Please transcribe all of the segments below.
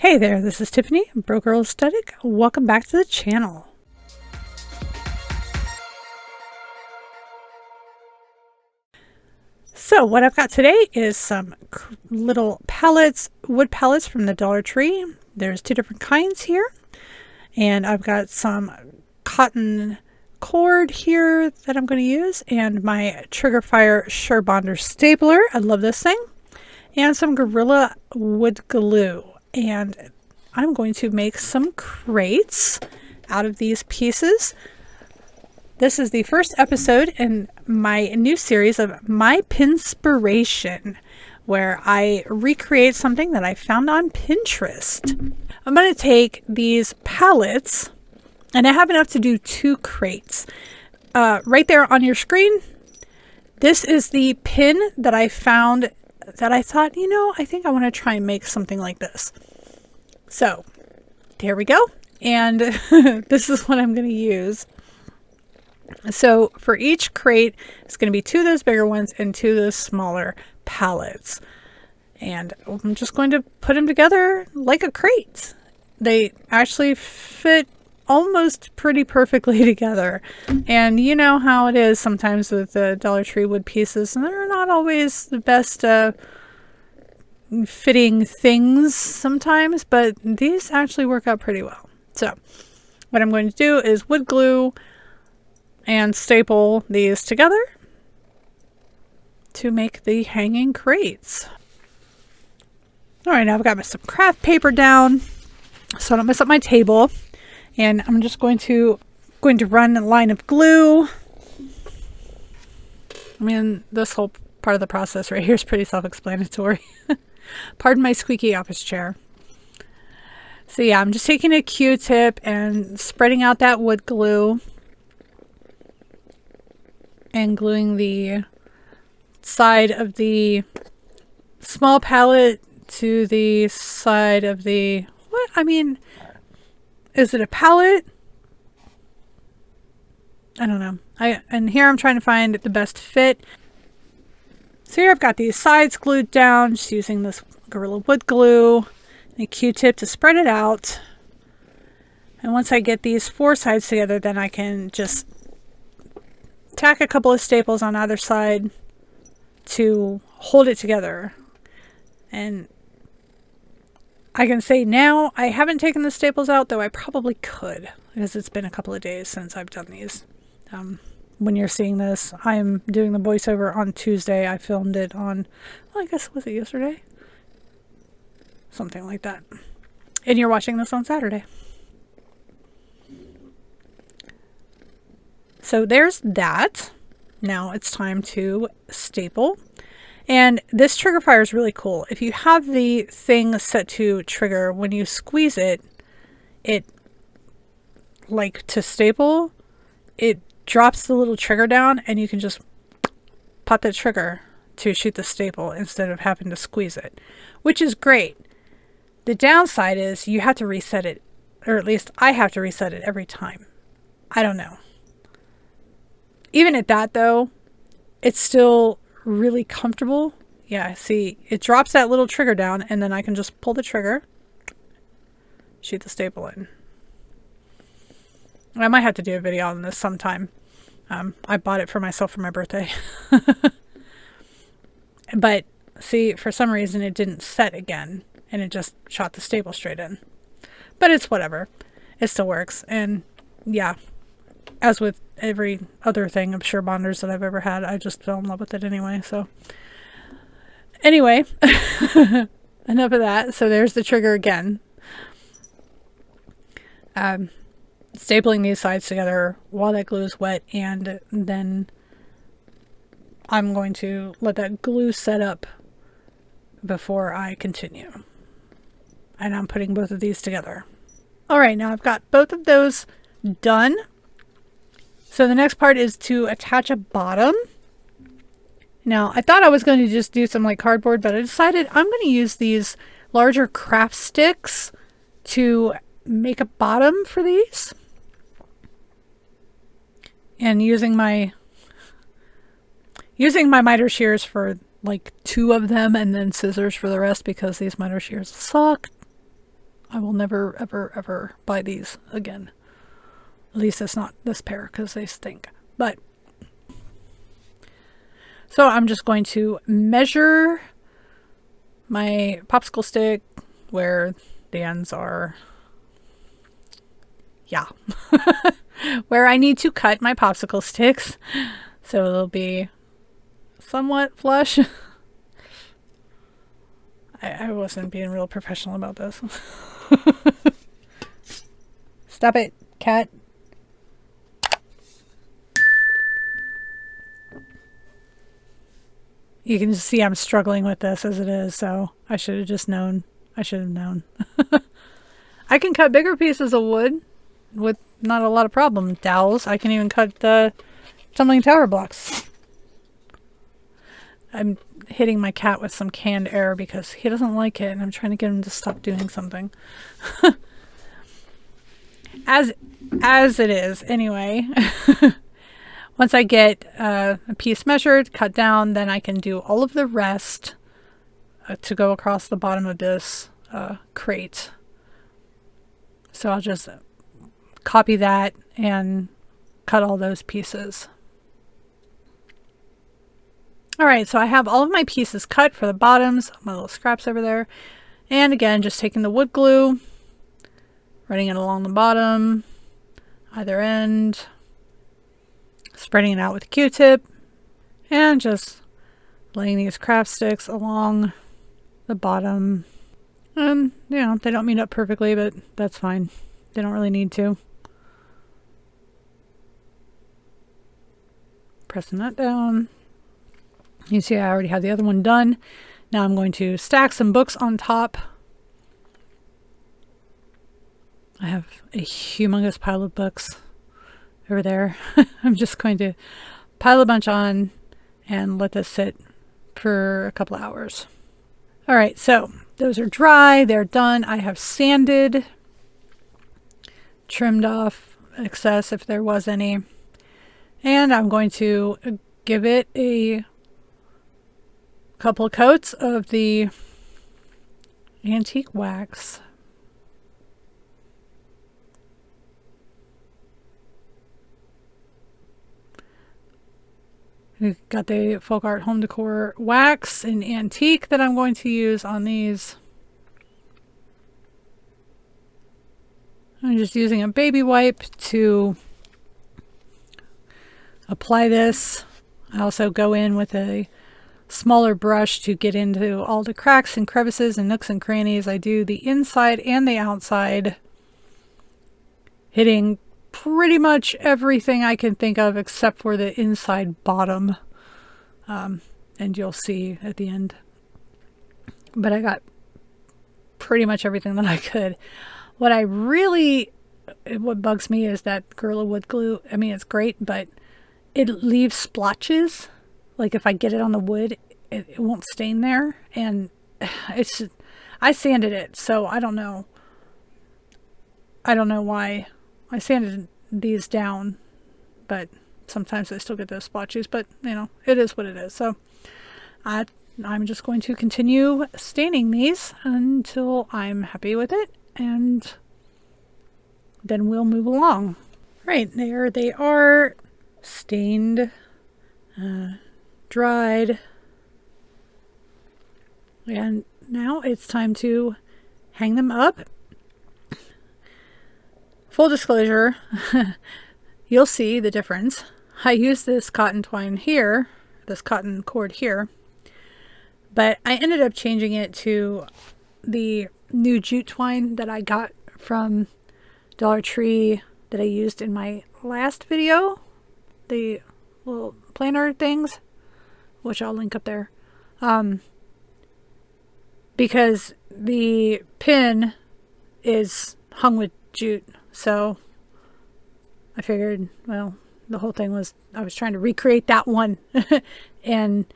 Hey there, this is Tiffany, brokegirlaesthetic. Welcome back to the channel. So what I've got today is some little pallets, wood pallets from the Dollar Tree. There's two different kinds here. And I've got some cotton cord here that I'm going to use, and my Triggerfire Surebonder stapler. I love this thing. And some Gorilla wood glue. And I'm going to make some crates out of these pieces. This is the first episode in my new series of My Pinspiration, where I recreate something that I found on Pinterest. I'm going to take these pallets, and I have enough to do 2 crates. Right there on your screen, this is the pin that I found that I thought, I think I want to try and make something like this. So there we go. And this is what I'm going to use. So for each crate, it's going to be 2 of those bigger ones and 2 of those smaller pallets. And I'm just going to put them together like a crate. They actually fit almost pretty perfectly together. And you know how it is sometimes with the Dollar Tree wood pieces, and they're not always the best fitting things sometimes, but these actually work out pretty well. So what I'm going to do is wood glue and staple these together to make the hanging crates. All right, now I've got some craft paper down so I don't mess up my table. And I'm just going to run a line of glue. I mean, this whole part of the process right here is pretty self-explanatory. Pardon my squeaky office chair. So yeah, I'm just taking a Q-tip and spreading out that wood glue and gluing the side of the small pallet to the side of the, what? I mean, is it a pallet? I don't know. And here I'm trying to find the best fit. So here I've got these sides glued down, just using this Gorilla wood glue and a Q-tip to spread it out. And once I get these 4 sides together, then I can just tack a couple of staples on either side to hold it together. And I can say now I haven't taken the staples out, though I probably could, because it's been a couple of days since I've done these. When you're seeing this, I'm doing the voiceover on Tuesday. I filmed it on, well, I guess, was it yesterday? Something like that. And you're watching this on Saturday. So there's that. Now it's time to staple. And this Triggerfire is really cool. If you have the thing set to trigger, when you squeeze it, like to staple, it drops the little trigger down and you can just pop that trigger to shoot the staple instead of having to squeeze it, which is great. The downside is you have to reset it, or at least I have to reset it every time. I don't know. Even at that though, it's still really comfortable. Yeah, see, it drops that little trigger down and then I can just pull the trigger, shoot the staple in. I might have to do a video on this sometime. I bought it for myself for my birthday. But see, for some reason it didn't set again and it just shot the staple straight in. But it's whatever. It still works. And yeah, as with every other thing of Surebonders that I've ever had, I just fell in love with it anyway. So anyway, enough of that. So there's the trigger again. Stapling these sides together while that glue is wet, and then I'm going to let that glue set up before I continue. And I'm putting both of these together. All right, now I've got both of those done. So the next part is to attach a bottom. Now, I thought I was going to just do some like cardboard, but I decided I'm going to use these larger craft sticks to make a bottom for these. And using my miter shears for like 2 of them and then scissors for the rest, because these miter shears suck. I will never, ever, ever buy these again. At least it's not this pair because they stink. But so I'm just going to measure my popsicle stick where the ends are. Yeah. Where I need to cut my popsicle sticks. So it'll be somewhat flush. I wasn't being real professional about this. Stop it, cat. You can just see I'm struggling with this as it is, so I should have just known. I should have known. I can cut bigger pieces of wood with not a lot of problem. Dowels. I can even cut the tumbling tower blocks. I'm hitting my cat with some canned air because he doesn't like it, and I'm trying to get him to stop doing something. As it is, anyway. Once I get a piece measured, cut down, then I can do all of the rest to go across the bottom of this crate. So I'll just copy that and cut all those pieces. Alright, so I have all of my pieces cut for the bottoms, my little scraps over there. And again, just taking the wood glue, running it along the bottom, either end, spreading it out with a Q-tip, and just laying these craft sticks along the bottom. And, you know, they don't meet up perfectly, but that's fine. They don't really need to. Pressing that down. You see I already have the other one done. Now I'm going to stack some books on top. I have a humongous pile of books over there. I'm just going to pile a bunch on and let this sit for a couple hours. All right, so those are dry. They're done. I have sanded, trimmed off excess if there was any. And I'm going to give it a couple of coats of the antique wax. We've got the folk art home decor wax in antique that I'm going to use on these. I'm just using a baby wipe to apply this. I also go in with a smaller brush to get into all the cracks and crevices and nooks and crannies. I do the inside and the outside, hitting pretty much everything I can think of except for the inside bottom. And you'll see at the end. But I got pretty much everything that I could. What bugs me is that Gorilla Wood glue. I mean, it's great, but it leaves splotches. Like if I get it on the wood, it won't stain there. And I sanded it, so I don't know. I don't know why. I sanded these down, but sometimes I still get those splotches, but you know, it is what it is. So I'm just going to continue staining these until I'm happy with it, and then we'll move along. Right, there they are, stained, dried, and now it's time to hang them up. Full disclosure, you'll see the difference. I use this cotton twine here, this cotton cord here, but I ended up changing it to the new jute twine that I got from Dollar Tree that I used in my last video, the little planner things, which I'll link up there, because the pin is hung with jute. So I figured, well, the whole thing was, I was trying to recreate that one. And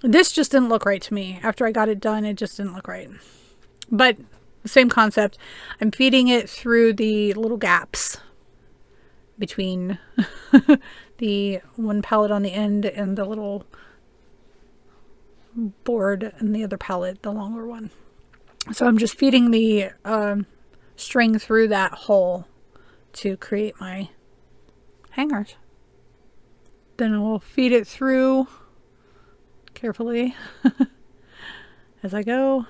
this just didn't look right to me. After I got it done, it just didn't look right. But same concept. I'm feeding it through the little gaps between the one pallet on the end and the little board and the other pallet, the longer one. So I'm just feeding the string through that hole to create my hangers. Then I will feed it through carefully as I go.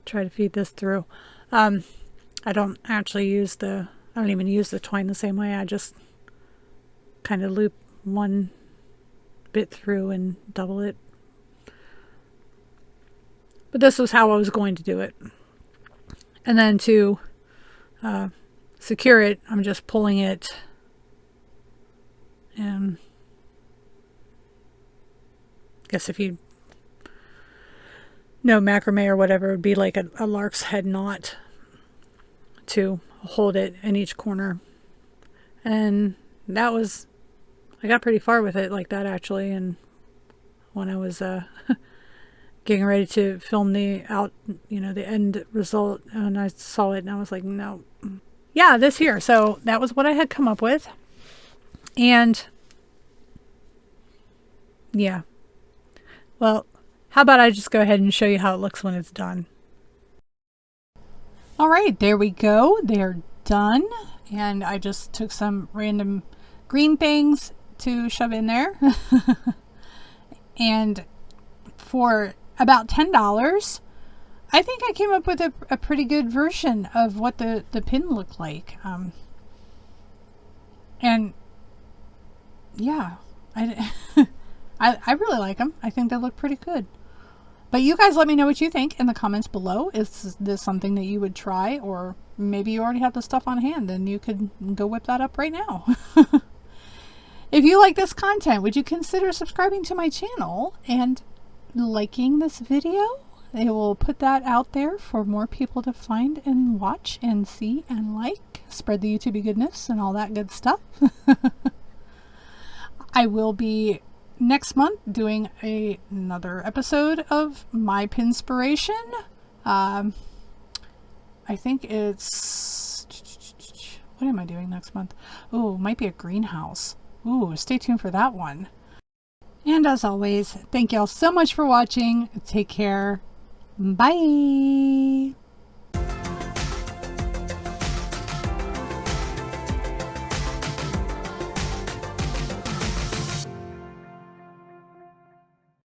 Try to feed this through. I don't even use the twine the same way. I just kind of loop one bit through and double it. But this was how I was going to do it. And then to secure it, I'm just pulling it, and I guess if you know macrame or whatever, it would be like a lark's head knot to hold it in each corner. And that was, I got pretty far with it like that actually. And when I was getting ready to film the end result, and I saw it and I was like, no. Yeah, this here. So that was what I had come up with. And yeah. Well, how about I just go ahead and show you how it looks when it's done. All right, there we go. They're done. And I just took some random green things to shove in there. And for about $10, I think I came up with a pretty good version of what the pin looked like. And yeah, I really like them. I think they look pretty good. But you guys let me know what you think in the comments below. Is this something that you would try, or maybe you already have the stuff on hand and you could go whip that up right now. If you like this content, would you consider subscribing to my channel and liking this video? It will put that out there for more people to find and watch and see and like. Spread the YouTube goodness and all that good stuff. I will be next month doing another episode of my Pinspiration. I think it's, what am I doing next month? Oh, might be a greenhouse. Ooh, stay tuned for that one. And as always, thank y'all so much for watching. Take care. Bye.